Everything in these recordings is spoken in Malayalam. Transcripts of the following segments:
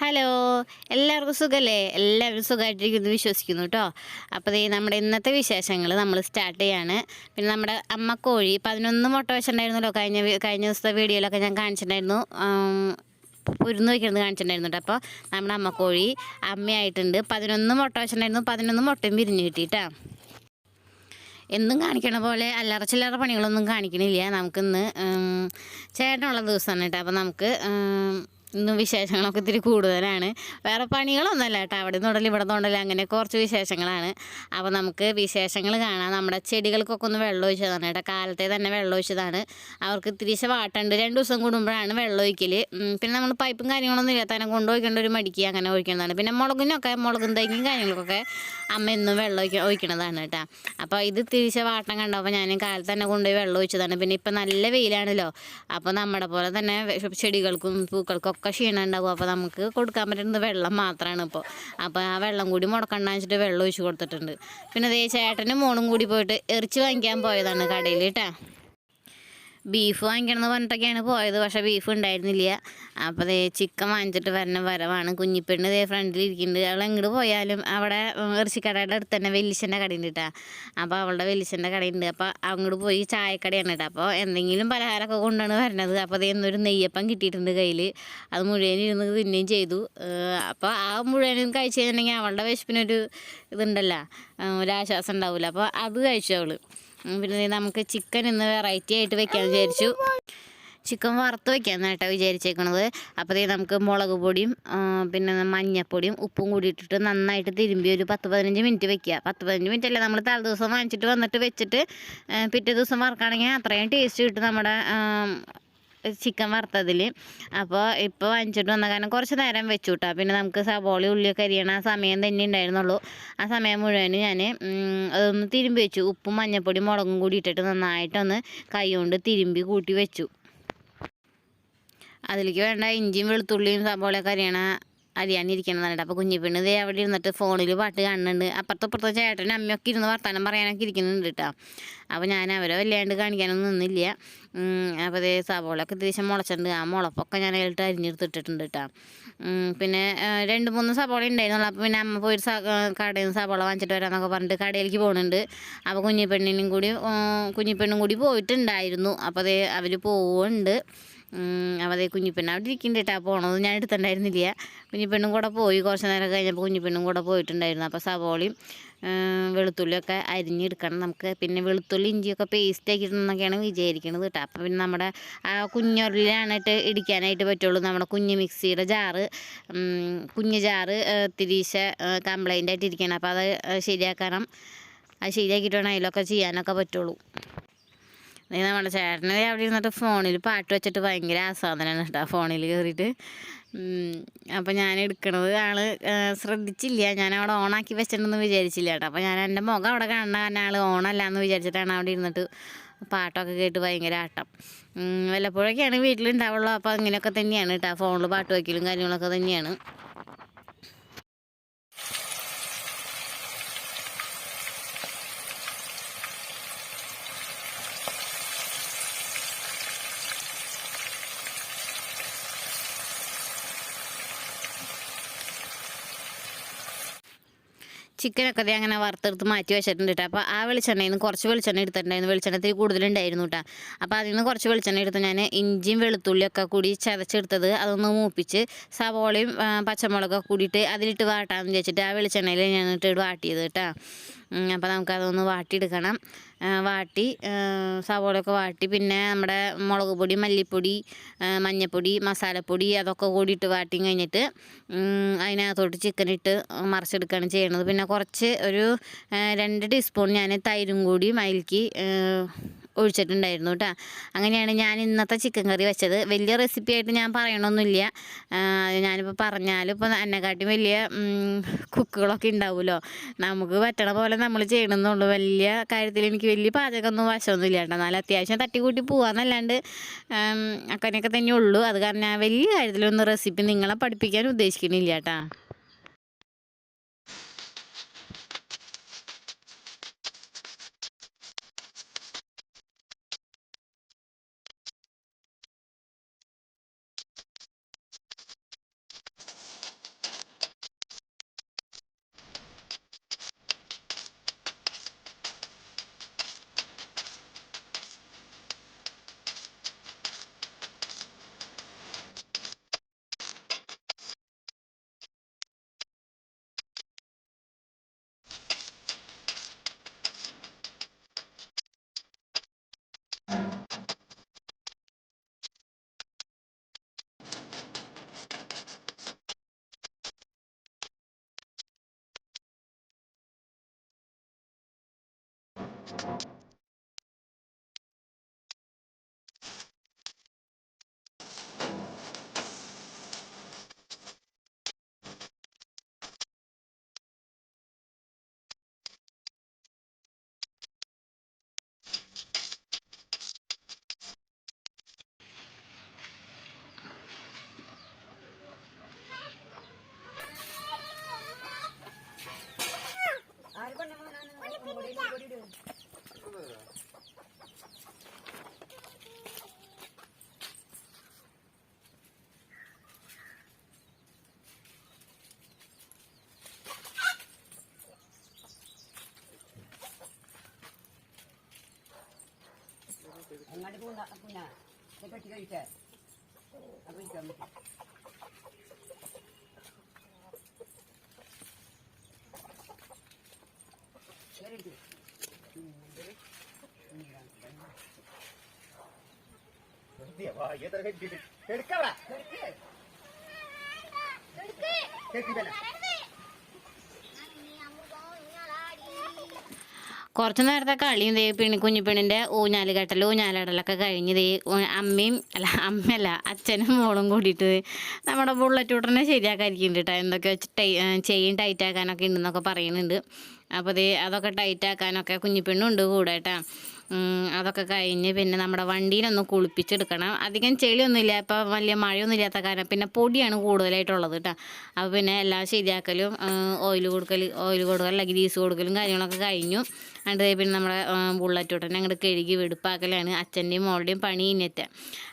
ഹലോ, എല്ലാവർക്കും സുഖമല്ലേ? എല്ലാവരും സുഖമായിട്ടിരിക്കുന്നു വിശ്വസിക്കുന്നു കേട്ടോ. അപ്പോൾ നമ്മുടെ ഇന്നത്തെ വിശേഷങ്ങൾ നമ്മൾ സ്റ്റാർട്ട് ചെയ്യാണ്. പിന്നെ നമ്മുടെ അമ്മ കോഴി 11 മുട്ട വെച്ചിട്ടുണ്ടായിരുന്നല്ലോ. കഴിഞ്ഞ ദിവസത്തെ വീഡിയോയിലൊക്കെ ഞാൻ കാണിച്ചിട്ടുണ്ടായിരുന്നു. ഉരുന്ന് വയ്ക്കുന്നത് കാണിച്ചിട്ടുണ്ടായിരുന്നു കേട്ടോ. അപ്പോൾ നമ്മുടെ അമ്മ കോഴി അമ്മയായിട്ടുണ്ട്. 11 മുട്ട വെച്ചിട്ടുണ്ടായിരുന്നു. 11 മുട്ടയും വിരിഞ്ഞ് കിട്ടിയിട്ടാ. എന്നും കാണിക്കണ പോലെ അല്ലറ ചില്ലറ പണികളൊന്നും കാണിക്കണില്ല. നമുക്കിന്ന് ചേട്ടനുള്ള ദിവസമാണ് കേട്ടോ. അപ്പോൾ നമുക്ക് ഇന്നും വിശേഷങ്ങളൊക്കെ ഇത്തിരി കൂടുതലാണ്. വേറെ പണികളൊന്നുമല്ല കേട്ടോ. അവിടെ നിന്നുണ്ടല്ലോ ഇവിടെ നിന്നുണ്ടല്ലോ അങ്ങനെ കുറച്ച് വിശേഷങ്ങളാണ്. അപ്പോൾ നമുക്ക് വിശേഷങ്ങൾ കാണാം. നമ്മുടെ ചെടികൾക്കൊക്കെ ഒന്ന് വെള്ളം ഒഴിച്ചതാണ് കേട്ടോ. കാലത്തെ തന്നെ വെള്ളം ഒഴിച്ചതാണ്. അവർക്ക് ഇത്തിരിശ വാട്ടുണ്ട്. 2 ദിവസം കൂടുമ്പോഴാണ് വെള്ളം ഒഴിക്കൽ. പിന്നെ നമ്മൾ പൈപ്പും കാര്യങ്ങളൊന്നും ഇല്ല, തന്നെ കൊണ്ടുപോയിക്കേണ്ട ഒരു മടിക്ക് അങ്ങനെ ഒഴിക്കുന്നതാണ്. പിന്നെ മുളകും തൈക്കും കാര്യങ്ങൾക്കൊക്കെ അമ്മ എന്നും വെള്ളം ഒഴിക്കണതാണ് കേട്ടോ. അപ്പോൾ ഇത് തിരിച്ച വാട്ടം കണ്ടപ്പോൾ ഞാൻ കാലത്ത് തന്നെ കൊണ്ടുപോയി വെള്ളം ഒഴിച്ചതാണ്. പിന്നെ ഇപ്പം നല്ല വെയിലാണല്ലോ. അപ്പോൾ നമ്മുടെ പോലെ തന്നെ ചെടികൾക്കും പൂക്കൾക്കും ഒക്കെ ക്ഷീണം ഉണ്ടാവും. അപ്പോൾ നമുക്ക് കൊടുക്കാൻ പറ്റുന്നത് വെള്ളം മാത്രമാണ് ഇപ്പോൾ. അപ്പോൾ ആ വെള്ളം കൂടി മുടക്കണ്ടെന്ന് വെച്ചിട്ട് വെള്ളം ഒഴിച്ച് കൊടുത്തിട്ടുണ്ട്. പിന്നെ ചേട്ടനും മോളും കൂടി പോയിട്ട് ഇറച്ചി വാങ്ങിക്കാൻ പോയതാണ് കടയിൽ കേട്ടോ. ബീഫ് വാങ്ങിക്കണം എന്ന് പറഞ്ഞിട്ടൊക്കെയാണ് പോയത്. പക്ഷേ ബീഫ് ഉണ്ടായിരുന്നില്ല. അപ്പോൾ ചിക്കൻ വാങ്ങിച്ചിട്ട് വരവാണ്. കുഞ്ഞിപ്പെണ്ണ് ഫ്രണ്ടിൽ ഇരിക്കുന്നുണ്ട്. അവൾ എങ്ങോട്ട് പോയാലും അവിടെ ഇറച്ചിക്കടയുടെ അടുത്ത് തന്നെ വെല്ലിശൻ്റെ കടയുണ്ട് കേട്ടോ. അപ്പോൾ അവളുടെ വെല്ലിശൻ്റെ കടയുണ്ട്. അപ്പോൾ അങ്ങോട്ട് പോയി ചായക്കടയാണ് കേട്ടോ. അപ്പോൾ എന്തെങ്കിലും പലഹാരമൊക്കെ കൊണ്ടാണ് വരണത്. അപ്പോൾ എന്നൊരു നെയ്യപ്പം കിട്ടിയിട്ടുണ്ട് കയ്യിൽ. അത് മുഴുവൻ ഇരുന്ന് തിന്നുകയും ചെയ്തു. അപ്പോൾ ആ മുഴുവനും കഴിച്ച് കഴിഞ്ഞിട്ടുണ്ടെങ്കിൽ അവളുടെ വിശപ്പിനൊരു ഇതുണ്ടല്ലോ, ഒരാശ്വാസം ഉണ്ടാവില്ല. അപ്പോൾ അത് കഴിച്ചു അവൾ. പിന്നെ നമുക്ക് ചിക്കൻ ഇന്ന് വെറൈറ്റി ആയിട്ട് വെക്കാമെന്ന് വിചാരിച്ചു. ചിക്കൻ വറുത്ത് വെക്കാമെന്ന് കേട്ടോ വിചാരിച്ചേക്കണത്. അപ്പോൾ നമുക്ക് മുളക് പൊടിയും പിന്നെ മഞ്ഞൾപ്പൊടിയും ഉപ്പും കൂടി ഇട്ടിട്ട് നന്നായിട്ട് തിരുമ്പി ഒരു 10-15 മിനിറ്റ് വെക്കുക. 10-15 മിനിറ്റ് അല്ലേ, നമ്മൾ തലേ ദിവസം വാങ്ങിച്ചിട്ട് വന്നിട്ട് വെച്ചിട്ട് പിറ്റേ ദിവസം വറുക്കുകയാണെങ്കിൽ അത്രയും ടേസ്റ്റ് കിട്ടും നമ്മുടെ ചിക്കൻ വറുത്തതിൽ. അപ്പോൾ ഇപ്പോൾ വാങ്ങിച്ചിട്ട് വന്ന കാരണം കുറച്ച് നേരം വെച്ചു കിട്ടാം. പിന്നെ നമുക്ക് സവോള ഉള്ളിയൊക്കെ അരിയണ ആ സമയം തന്നെ ഉണ്ടായിരുന്നുള്ളൂ. ആ സമയം മുഴുവൻ ഞാൻ അതൊന്ന് തിരുമ്പി വെച്ചു. ഉപ്പും മഞ്ഞൾപ്പൊടി മുളകും കൂടി ഇട്ടിട്ട് നന്നായിട്ടൊന്ന് കൈ കൊണ്ട് തിരുമ്പി കൂട്ടി വെച്ചു. അതിലേക്ക് വേണ്ട ഇഞ്ചിയും വെളുത്തുള്ളിയും സവോളയൊക്കെ അരിയാനിരിക്കണതാണ് കേട്ടോ. അപ്പോൾ കുഞ്ഞിപ്പെണ്ണ് അവിടെ ഇരുന്നിട്ട് ഫോണിൽ പാട്ട് കാണുന്നുണ്ട്. അപ്പുറത്തെ ചേട്ടനും അമ്മയൊക്കെ ഇരുന്ന് വർത്താനം പറയാനൊക്കെ ഇരിക്കുന്നുണ്ട് കേട്ടോ. അപ്പോൾ ഞാൻ അവരെ വല്ലാണ്ട് കാണിക്കാനൊന്നും നിന്നില്ല. അപ്പോൾ സവോളയൊക്കെ അത്യാവശ്യം മുളച്ചിട്ടുണ്ട്. ആ മുളപ്പൊക്കെ ഞാൻ അതിലിട്ട് അരിഞ്ഞെടുത്തിട്ടിട്ടുണ്ട് കേട്ടോ. പിന്നെ 2-3 സവോള ഉണ്ടായിരുന്നുള്ളൂ. അപ്പോൾ പിന്നെ അമ്മ പോയി കടയിൽ നിന്ന് സവോള വാങ്ങിച്ചിട്ട് വരാമെന്നൊക്കെ പറഞ്ഞിട്ട് കടയിലേക്ക് പോകുന്നുണ്ട്. അപ്പോൾ കുഞ്ഞിപ്പെണ്ണും കൂടി പോയിട്ടുണ്ടായിരുന്നു. അപ്പോൾ അവർ പോവുന്നുണ്ട്. അപ്പോൾ കുഞ്ഞിപ്പെണ്ണ് അവിടെ ഇരിക്കുന്നുണ്ട് കേട്ടോ. പോകണത് ഞാൻ എടുത്തിട്ടുണ്ടായിരുന്നില്ല. കുഞ്ഞിപ്പെണ്ണും കൂടെ പോയി. കുറച്ച് നേരം കഴിഞ്ഞപ്പോൾ കുഞ്ഞിപ്പെണ്ണും കൂടെ പോയിട്ടുണ്ടായിരുന്നു. അപ്പോൾ സവോളയും വെളുത്തുള്ളിയൊക്കെ അരിഞ്ഞെടുക്കണം നമുക്ക്. പിന്നെ വെളുത്തുള്ളി ഇഞ്ചിയൊക്കെ പേസ്റ്റ് ആക്കിയിട്ടെന്നൊക്കെയാണ് വിചാരിക്കുന്നത് കേട്ടോ. അപ്പോൾ പിന്നെ നമ്മുടെ ആ കുഞ്ഞുരുളിലാണിട്ട് ഇടിക്കാനായിട്ട് പറ്റുള്ളൂ. നമ്മുടെ കുഞ്ഞ് മിക്സിയുടെ കുഞ്ഞ് ജാറ് തിരീശ കംപ്ലൈൻ്റ് ആയിട്ട് ഇരിക്കണം. അപ്പോൾ അത് ശരിയാക്കണം. അത് ശരിയാക്കിയിട്ട് വേണം അതിലൊക്കെ ചെയ്യാനൊക്കെ പറ്റുള്ളൂ. നമ്മുടെ ചേട്ടന് അവിടെ ഇരുന്നിട്ട് ഫോണിൽ പാട്ട് വെച്ചിട്ട് ഭയങ്കര ആസ്വാദനമാണ് കേട്ടോ, ഫോണിൽ കയറിയിട്ട്. അപ്പോൾ ഞാൻ എടുക്കണത് ആൾ ശ്രദ്ധിച്ചില്ല. ഞാൻ അവിടെ ഓണാക്കി വെച്ചിട്ടുണ്ടെന്ന് വിചാരിച്ചില്ല കേട്ടോ. അപ്പോൾ ഞാൻ എൻ്റെ മുഖം അവിടെ കാണുന്ന കാരണം ആൾ ഓണല്ല എന്ന് വിചാരിച്ചിട്ടാണ് അവിടെ ഇരുന്നിട്ട് പാട്ടൊക്കെ കേട്ട് ഭയങ്കര ആട്ടം. വല്ലപ്പോഴൊക്കെയാണ് വീട്ടിലുണ്ടാവുള്ളൂ. അപ്പോൾ അങ്ങനെയൊക്കെ തന്നെയാണ് കേട്ടോ. ഫോണിൽ പാട്ട് വയ്ക്കലും കാര്യങ്ങളൊക്കെ തന്നെയാണ്. ചിക്കനൊക്കെ അങ്ങനെ വറുത്തെടുത്ത് മാറ്റി വെച്ചിട്ടുണ്ട് കേട്ടോ. അപ്പോൾ ആ വെളിച്ചെണ്ണയിൽ നിന്ന് കുറച്ച് വെളിച്ചെണ്ണ എടുത്തിട്ടുണ്ടായിരുന്നു. വെളിച്ചെണ്ണ ഇത്തിരി കൂടുതലുണ്ടായിരുന്നു കേട്ടോ. അപ്പോൾ അതിൽ നിന്ന് കുറച്ച് വെളിച്ചെണ്ണ എടുത്ത് ഞാൻ ഇഞ്ചിയും വെളുത്തുള്ളിയൊക്കെ കൂടി ചതച്ചെടുത്തത് അതൊന്ന് മൂപ്പിച്ച് സവോളയും പച്ചമുളകൊക്കെ കൂടിയിട്ട് അതിലിട്ട് വാട്ടാമെന്ന് വിചാരിച്ചിട്ട് ആ വെളിച്ചെണ്ണയിൽ ഞാനിട്ട് വാട്ടിയത് കേട്ടോ. അപ്പോൾ നമുക്കതൊന്ന് വാട്ടിയെടുക്കണം. സവോളയൊക്കെ വാട്ടി പിന്നെ നമ്മുടെ മുളക് പൊടി, മല്ലിപ്പൊടി, മഞ്ഞൾപ്പൊടി, മസാലപ്പൊടി അതൊക്കെ കൂടിയിട്ട് വാട്ടി കഴിഞ്ഞിട്ട് അതിനകത്തോട്ട് ചിക്കനിട്ട് മറിച്ചെടുക്കുകയാണ് ചെയ്യണത്. പിന്നെ കുറച്ച് ഒരു 2 ടീസ്പൂൺ ഞാൻ തൈരും കൂടി അതിലേക്ക് ഒഴിച്ചിട്ടുണ്ടായിരുന്നു കേട്ടോ. അങ്ങനെയാണ് ഞാൻ ഇന്നത്തെ ചിക്കൻ കറി വെച്ചത്. വലിയ റെസിപ്പി ആയിട്ട് ഞാൻ പറയണമൊന്നുമില്ല. ഞാനിപ്പോൾ പറഞ്ഞാലും ഇപ്പോൾ എന്നെക്കാട്ടി വലിയ കുക്കുകളൊക്കെ ഉണ്ടാവുമല്ലോ. നമുക്ക് പറ്റണ പോലെ നമ്മൾ ചെയ്യണമെന്നുള്ളൂ. വലിയ കാര്യത്തിൽ എനിക്ക് വലിയ പാചകമൊന്നും വശമൊന്നുമില്ല കേട്ടോ. എന്നാലും അത്യാവശ്യം തട്ടിക്കൂട്ടി പോകാമെന്നല്ലാണ്ട് അങ്ങനെയൊക്കെ തന്നെ ഉള്ളൂ. അത് കാരണം ഞാൻ വലിയ കാര്യത്തിലൊന്നും റെസിപ്പി നിങ്ങളെ പഠിപ്പിക്കാൻ ഉദ്ദേശിക്കുന്നില്ല കേട്ടോ. അങ്ങാട്ട് പോണ്ട പിന്നെ കെട്ടി കഴിക്കാൻ അപ്പൊ ഇരിക്കാൻ പറ്റും. കുറച്ച് നേരത്തെ കളിയും കുഞ്ഞിപ്പെണ്ണിൻ്റെ ഊഞ്ഞാലുകെട്ടൽ ഊഞ്ഞാലിടലൊക്കെ കഴിഞ്ഞ് അമ്മയും അമ്മയല്ല അച്ഛനും മോളും കൂടിയിട്ട് നമ്മുടെ ബുള്ളറ്റ് ഉടനെ ശരിയാക്കാതിരിക്കുന്നുണ്ട് കേട്ടോ. എന്തൊക്കെ ചെയിൻ ടൈറ്റാക്കാനൊക്കെ ഉണ്ടെന്നൊക്കെ പറയുന്നുണ്ട്. അപ്പോൾ അതൊക്കെ ടൈറ്റാക്കാനൊക്കെ കുഞ്ഞിപ്പെണ്ണുണ്ട് കൂടെ കേട്ടോ. അതൊക്കെ കഴിഞ്ഞ് പിന്നെ നമ്മുടെ വണ്ടീനൊന്ന് കുളിപ്പിച്ചെടുക്കണം. അധികം ചെളിയൊന്നുമില്ല, ഇപ്പോൾ വലിയ മഴയൊന്നും ഇല്ലാത്ത കാരണം പിന്നെ പൊടിയാണ് കൂടുതലായിട്ടുള്ളത് കേട്ടോ. അപ്പോൾ പിന്നെ എല്ലാം ശരിയാക്കലും ഓയിൽ കൊടുക്കൽ ഗ്രീസ് കൊടുക്കലും കാര്യങ്ങളൊക്കെ കഴിഞ്ഞു. അത് പിന്നെ നമ്മുടെ ബുള്ളറ്റ് ഉടനെ അങ്ങോട്ട് കഴുകി വെടുപ്പാക്കലാണ് അച്ഛൻ്റെയും മോളുടെയും പണി കഴിഞ്ഞിട്ട്.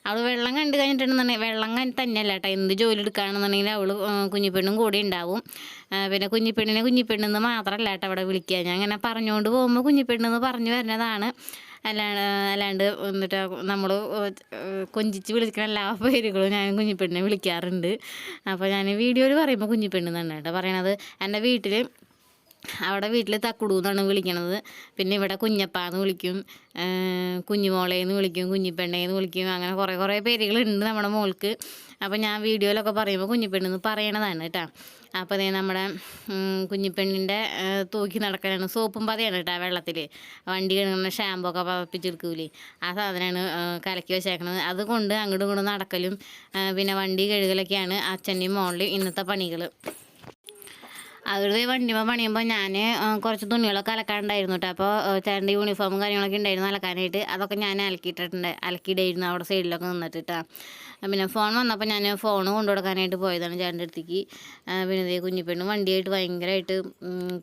അവൾ വെള്ളം കണ്ടു കഴിഞ്ഞിട്ടുണ്ടെന്നുണ്ടെങ്കിൽ വെള്ളം തന്നെയല്ല കേട്ടോ, എന്ത് ജോലി എടുക്കുകയാണെന്നുണ്ടെങ്കിൽ അവൾ കുഞ്ഞിപ്പെണ്ണും കൂടി ഉണ്ടാവും. പിന്നെ കുഞ്ഞിപ്പെണ്ണെന്ന് മാത്രമല്ല കേട്ടോ അവിടെ വിളിക്കുക. ഞാൻ അങ്ങനെ പറഞ്ഞുകൊണ്ട് പോകുമ്പോൾ കുഞ്ഞിപ്പെണ്ണെന്ന് പറഞ്ഞു വരുന്നതാണ്. അല്ലാണ്ട് എന്നിട്ട് നമ്മൾ കൊഞ്ചിച്ച് വിളിക്കുന്ന എല്ലാ പേരുകളും ഞാൻ കുഞ്ഞിപ്പെണ്ണിനെ വിളിക്കാറുണ്ട്. അപ്പോൾ ഞാൻ വീഡിയോയിൽ പറയുമ്പോൾ കുഞ്ഞിപ്പെണ്ണെന്നാണ് കേട്ടോ പറയണത്. എൻ്റെ അവിടെ വീട്ടിൽ തക്കുടു എന്നാണ് വിളിക്കണത്. പിന്നെ ഇവിടെ കുഞ്ഞപ്പാന്ന് വിളിക്കും, കുഞ്ഞുമോളേന്ന് വിളിക്കും, കുഞ്ഞിപ്പെണ്ണേന്ന് വിളിക്കും. അങ്ങനെ കുറേ പേരുകളുണ്ട് നമ്മുടെ മോൾക്ക്. അപ്പോൾ ഞാൻ വീഡിയോയിലൊക്കെ പറയുമ്പോൾ കുഞ്ഞിപ്പെണ്ണെന്ന് പറയണതാണ് കേട്ടോ. അപ്പോൾ നമ്മുടെ കുഞ്ഞിപ്പെണ്ണിൻ്റെ തൂക്കി നടക്കാനാണ് സോപ്പും പതയാണ് കേട്ടോ വെള്ളത്തിൽ. വണ്ടി കഴുകുന്ന ഷാമ്പൂ ഒക്കെ പതപ്പിച്ചെടുക്കൂലേ, ആ സാധനമാണ് കലക്കി വെച്ചേക്കണത്. അതുകൊണ്ട് അങ്ങോട്ടും ഇങ്ങോട്ടും നടക്കലും പിന്നെ വണ്ടി കഴുകലൊക്കെയാണ് അച്ഛൻ്റെയും മോളുടെയും ഇന്നത്തെ പണികൾ. അവരുടെ വണ്ടിമ പണിയുമ്പോൾ ഞാൻ കുറച്ച് തുണികളൊക്കെ അലക്കാനുണ്ടായിരുന്നു കേട്ടോ. അപ്പോൾ ചേട്ടൻ്റെ യൂണിഫോമും കാര്യങ്ങളൊക്കെ ഉണ്ടായിരുന്നു അലക്കാനായിട്ട്. അതൊക്കെ ഞാൻ അലക്കിയിടായിരുന്നു അവിടെ സൈഡിലൊക്കെ നിന്നിട്ട് കേട്ടോ. പിന്നെ ഫോൺ വന്നപ്പോൾ ഞാൻ ഫോൺ കൊണ്ടു കൊടുക്കാനായിട്ട് പോയതാണ് ചേട്ടൻ്റെ അടുത്തേക്ക്. പിന്നെ ഇതേ കുഞ്ഞിപ്പെണ്ണും വണ്ടിയായിട്ട് ഭയങ്കരമായിട്ട്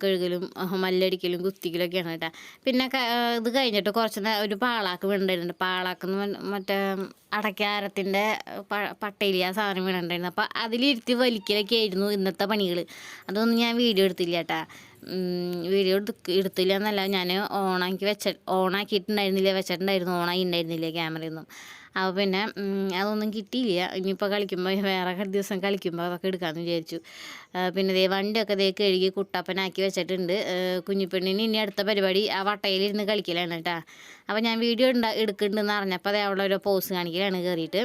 കഴുകലും മല്ലടിക്കലും കുത്തിക്കലൊക്കെയാണ് കേട്ടോ. പിന്നെ ഇത് കഴിഞ്ഞിട്ട് കുറച്ച് ഒരു പാളാക്ക് വീണുണ്ടായിരുന്നു. പാളാക്കെന്ന് മറ്റേ അടയ്ക്കാരത്തിൻ്റെ പട്ടയിൽ ആ സാധനം വീണുണ്ടായിരുന്നു. അപ്പോൾ അതിലിരുത്തി വലിക്കലൊക്കെ ആയിരുന്നു ഇന്നത്തെ പണികൾ. അതൊന്നും ഞാൻ വീഡിയോ എടുത്തില്ല കേട്ടോ. വീഡിയോ എടുത്തില്ല എന്നല്ല, ഞാൻ ഓണാക്കിയിട്ടുണ്ടായിരുന്നില്ല, വെച്ചിട്ടുണ്ടായിരുന്നു, ഓണായി ഉണ്ടായിരുന്നില്ല ക്യാമറയൊന്നും. അപ്പോൾ പിന്നെ അതൊന്നും കിട്ടിയില്ല. ഇനിയിപ്പോൾ കളിക്കുമ്പോൾ വേറെ ദിവസം കളിക്കുമ്പോൾ അതൊക്കെ എടുക്കാമെന്ന് വിചാരിച്ചു. പിന്നെ വണ്ടിയൊക്കെ കഴുകി കുട്ടപ്പനാക്കി വെച്ചിട്ടുണ്ട്. കുഞ്ഞിപ്പെണ്ണിന് ഇനി അടുത്ത പരിപാടി ആ വട്ടയിലിരുന്ന് കളിക്കലാണ് കേട്ടോ. അപ്പോൾ ഞാൻ വീഡിയോ എടുക്കുന്നുണ്ടെന്ന് അറിഞ്ഞപ്പോൾ അവിടെ ഓരോ പോസ് കാണിക്കലാണ് കയറിയിട്ട്.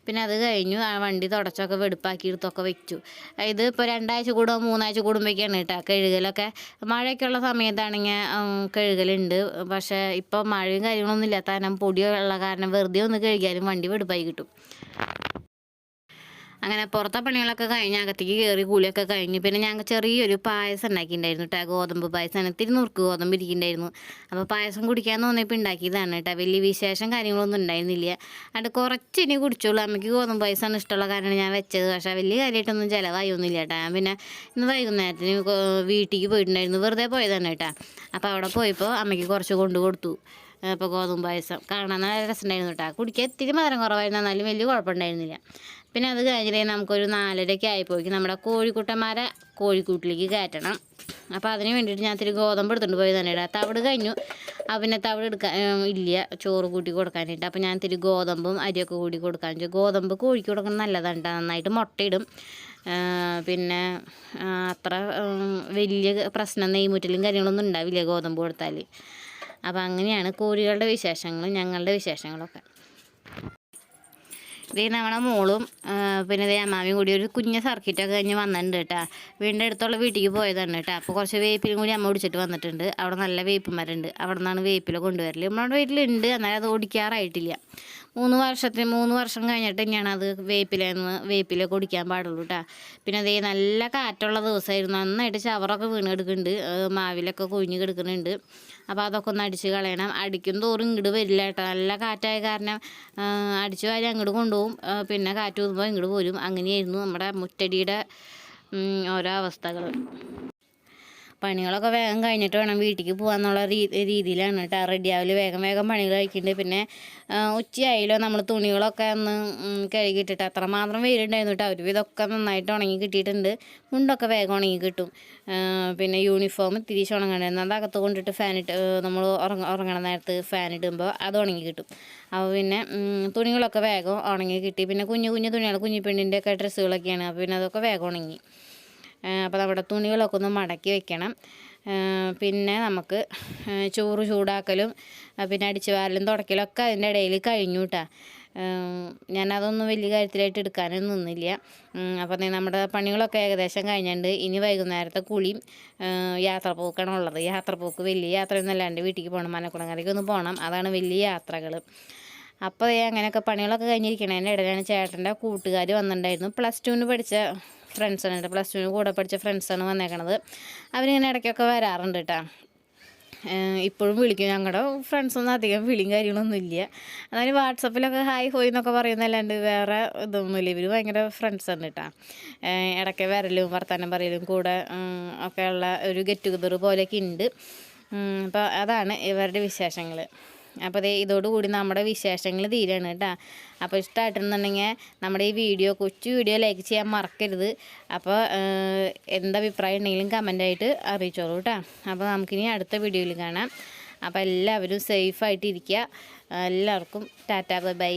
പിന്നെ അത് കഴിഞ്ഞു ആ വണ്ടി തുടച്ചൊക്കെ വെടുപ്പാക്കി എടുത്തൊക്കെ വെച്ചു. ഇത് ഇപ്പോൾ 2 ആഴ്ച കൂടുമോ 3 ആഴ്ച കൂടുമ്പോഴേക്കാണ് കേട്ടോ കഴുകലൊക്കെ. മഴയൊക്കെ ഉള്ള സമയത്താണെങ്കിൽ കഴുകലുണ്ട്. പക്ഷേ ഇപ്പോൾ മഴയും കാര്യങ്ങളൊന്നും ഇല്ലാത്ത കാരണം പൊടിയുള്ള കാരണം വെറുതെ ഒന്ന് കഴുകിയാലും വണ്ടി വെടുപ്പായി കിട്ടും. അങ്ങനെ പുറത്തെ പണികളൊക്കെ കഴിഞ്ഞ് അകത്തേക്ക് കയറി കൂലിയൊക്കെ കഴിഞ്ഞ് പിന്നെ ഞങ്ങൾ ചെറിയൊരു പായസം ഉണ്ടാക്കിയിട്ടുണ്ടായിരുന്നു കേട്ടോ. ഗോതമ്പ് പായസമാണ്. ഇത്തിരി നുറുക്ക് ഗോതമ്പ് ഇരിക്കുന്നുണ്ടായിരുന്നു. അപ്പോൾ പായസം കുടിക്കാൻ തോന്നിയപ്പോൾ ഉണ്ടാക്കിയതാണ് കേട്ടോ. വലിയ വിശേഷം കാര്യങ്ങളൊന്നും ഉണ്ടായിരുന്നില്ല. അത് കുറച്ചിനി കുടിച്ചോളൂ. അമ്മയ്ക്ക് ഗോതമ്പ് പായസമാണ് ഇഷ്ടമുള്ള കാരണം ഞാൻ വെച്ചത്. പക്ഷേ വലിയ കാര്യമായിട്ടൊന്നും ചിലവായൊന്നുമില്ല കേട്ടോ. ഞാൻ പിന്നെ ഇന്ന് വൈകുന്നേരത്തിന് വീട്ടിലേക്ക് പോയിട്ടുണ്ടായിരുന്നു, വെറുതെ പോയതാണ് കേട്ടോ. അപ്പോൾ അവിടെ പോയപ്പോൾ അമ്മയ്ക്ക് കുറച്ച് കൊണ്ടു കൊടുത്തു. അപ്പോൾ ഗോതമ്പ് പായസം കാണാൻ നല്ല രസമുണ്ടായിരുന്നു കേട്ടോ. കുടിക്കാൻ ഇത്തിരി മധുരം കുറവായിരുന്നു, എന്നാലും വലിയ കുഴപ്പമുണ്ടായിരുന്നില്ല. പിന്നെ അത് കഴിഞ്ഞിട്ട് നമുക്കൊരു 4:30 ആയിപ്പോയി നമ്മുടെ കോഴിക്കുട്ടന്മാരെ കോഴിക്കൂട്ടിലേക്ക് കയറ്റണം. അപ്പോൾ അതിന് വേണ്ടിയിട്ട് ഞാൻ ഇത്തിരി ഗോതമ്പ് എടുത്തുകൊണ്ട് പോയി തന്നെ ഇടാം. തവിട് കഴിഞ്ഞു. പിന്നെ തവിട് എടുക്കാൻ ഇല്ല ചോറ് കൂട്ടി കൊടുക്കാനായിട്ട്. അപ്പോൾ ഞാൻ ഇത്തിരി ഗോതമ്പും അരിയൊക്കെ കൂടി കൊടുക്കാൻ വെച്ചു. ഗോതമ്പ് കോഴിക്ക് കൊടുക്കാൻ നല്ലതാണ് കേട്ടോ, നന്നായിട്ട് മുട്ടയിടും. പിന്നെ അത്ര വലിയ പ്രശ്നം നെയ്മുറ്റലും കാര്യങ്ങളൊന്നും ഉണ്ടാവില്ല ഗോതമ്പ് കൊടുത്താൽ. അപ്പോൾ അങ്ങനെയാണ് കോഴികളുടെ വിശേഷങ്ങളും ഞങ്ങളുടെ വിശേഷങ്ങളൊക്കെ. ഇതേ നമ്മളെ മോളും പിന്നെ ഇതേ അമ്മാവിയും കൂടി ഒരു കുഞ്ഞ സർക്കിറ്റൊക്കെ കഴിഞ്ഞ് വന്നിട്ടുണ്ട് കേട്ടോ. വീടിൻ്റെ അടുത്തുള്ള വീട്ടിലേക്ക് പോയതാണ് കേട്ടോ. അപ്പോൾ കുറച്ച് വേപ്പിലും കൂടി അമ്മ ഒടിച്ചിട്ട് വന്നിട്ടുണ്ട്. അവിടെ നല്ല വേപ്പ് മരമുണ്ട്. അവിടെ നിന്നാണ് വേപ്പില കൊണ്ടുവരൽ. നമ്മുടെ വീട്ടിലുണ്ട്, എന്നാലും അത് ഓടിക്കാറായിട്ടില്ല. 3 വർഷം കഴിഞ്ഞിട്ട് തന്നെയാണ് അത് വേപ്പില കുടിക്കാൻ പാടുള്ളൂ കേട്ടോ. പിന്നെ അതേ നല്ല കാറ്റുള്ള ദിവസമായിരുന്നു. നന്നായിട്ട് ചവറൊക്കെ വീണ് കിടക്കുന്നുണ്ട്, മാവിലൊക്കെ കൊഴിഞ്ഞ് കിടക്കുന്നുണ്ട്. അപ്പോൾ അതൊക്കെ ഒന്ന് അടിച്ച് കളയണം. അടിക്കും തോറും ഇങ്ങോട്ട് വരില്ല കേട്ടോ. നല്ല കാറ്റായ കാരണം അടിച്ചു വാരി അങ്ങോട്ട് കൊണ്ടുപോകും, പിന്നെ കാറ്റ് ഊതുമ്പോൾ ഇങ്ങോട്ട് പോരും. അങ്ങനെയായിരുന്നു നമ്മുടെ മുറ്റടിയുടെ ഓരോ അവസ്ഥകൾ. പണികളൊക്കെ വേഗം കഴിഞ്ഞിട്ട് വേണം വീട്ടിലേക്ക് പോകാമെന്നുള്ള രീതിയിലാണ് കേട്ടോ. റെഡിയാവില്ല, വേഗം പണികൾ കഴിക്കുന്നുണ്ട്. പിന്നെ ഉച്ചയായാലോ നമ്മൾ തുണികളൊക്കെ ഒന്ന് കഴുകിയിട്ടിട്ട് അത്രമാത്രം വെയിലുണ്ടായിരുന്നു കേട്ടോ. ഒരുവിധമൊക്കെ നന്നായിട്ട് ഉണങ്ങി കിട്ടിയിട്ടുണ്ട്. മുണ്ടൊക്കെ വേഗം ഉണങ്ങി കിട്ടും. പിന്നെ യൂണിഫോം തിരിച്ച് ഉണങ്ങണ്ടായിരുന്നു. അത് അകത്ത് കൊണ്ടിട്ട് ഫാനിട്ട് നമ്മൾ ഉറങ്ങണ നേരത്ത് ഫാനിടുമ്പോൾ അത് ഉണങ്ങി കിട്ടും. അപ്പോൾ പിന്നെ തുണികളൊക്കെ വേഗം ഉണങ്ങി കിട്ടി. പിന്നെ കുഞ്ഞു തുണികൾ, കുഞ്ഞിപ്പെണ്ണിൻ്റെ ഒക്കെ ഡ്രസ്സുകളൊക്കെയാണ്. അപ്പോൾ പിന്നെ അതൊക്കെ വേഗം ഉണങ്ങി. അപ്പോൾ നമ്മുടെ തുണികളൊക്കെ ഒന്ന് മടക്കി വെക്കണം. പിന്നെ നമുക്ക് ചോറ് ചൂടാക്കലും പിന്നെ അടിച്ചു വാരലും തുടക്കലൊക്കെ അതിൻ്റെ ഇടയിൽ കഴിഞ്ഞു കേട്ടോ. ഞാനതൊന്നും വലിയ കാര്യത്തിലായിട്ട് എടുക്കാനൊന്നും നിന്നില്ല. അപ്പോൾ നമ്മുടെ പണികളൊക്കെ ഏകദേശം കഴിഞ്ഞിട്ടുണ്ട്. ഇനി വൈകുന്നേരത്തെ കുളിയും യാത്രപ്പോക്കാണ് ഉള്ളത്. യാത്രപ്പോക്ക് വലിയ യാത്രയൊന്നും അല്ലാണ്ട് വീട്ടിലേക്ക് പോകണം, മനക്കുളങ്ങരയ്ക്ക് ഒന്ന് പോകണം. അതാണ് വലിയ യാത്രകൾ. അപ്പോൾ അങ്ങനെയൊക്കെ പണികളൊക്കെ കഴിഞ്ഞിരിക്കണം. എൻ്റെ ഇടയിലാണ് ചേട്ടൻ്റെ കൂട്ടുകാർ വന്നിട്ടുണ്ടായിരുന്നു. +2 പഠിച്ച ഫ്രണ്ട്സാണ് കേട്ടോ. +2 കൂടെ പഠിച്ച ഫ്രണ്ട്സാണ് വന്നേക്കണത്. അവരിങ്ങനെ ഇടയ്ക്കൊക്കെ വരാറുണ്ട് കേട്ടോ. ഇപ്പോഴും വിളിക്കും. ഞങ്ങളുടെ ഫ്രണ്ട്സൊന്നും അധികം വിളിയും കാര്യങ്ങളൊന്നും ഇല്ല. അതായത് വാട്സപ്പിലൊക്കെ ഹായ് ഹോയ് എന്നൊക്കെ പറയുന്നതല്ലാണ്ട് വേറെ ഇതൊന്നുമില്ല. ഇവർ ഭയങ്കര ഫ്രണ്ട്സാണ് കേട്ടോ. ഇടയ്ക്ക് വരലും വർത്തമാനം പറയലും കൂടെ ഒക്കെയുള്ള ഒരു ഗെറ്റ് ടുഗദർ പോലെയൊക്കെ ഉണ്ട്. അപ്പോൾ അതാണ് ഇവരുടെ വിശേഷങ്ങൾ. അപ്പോൾ ഇതോടുകൂടി നമ്മുടെ വിശേഷങ്ങൾ തീരാണ് കേട്ടോ. അപ്പോൾ ഇഷ്ടമായിട്ടുണ്ടെന്നുണ്ടെങ്കിൽ നമ്മുടെ ഈ കൊച്ചു വീഡിയോ ലൈക്ക് ചെയ്യാൻ മറക്കരുത്. അപ്പോൾ എന്തഭിപ്രായം ഉണ്ടെങ്കിലും കമൻ്റായിട്ട് അറിയിച്ചോളൂ കേട്ടോ. അപ്പോൾ നമുക്കിനി അടുത്ത വീഡിയോയിൽ കാണാം. അപ്പോൾ എല്ലാവരും സേഫായിട്ടിരിക്കുക. എല്ലാവർക്കും ടാറ്റാ ബൈ.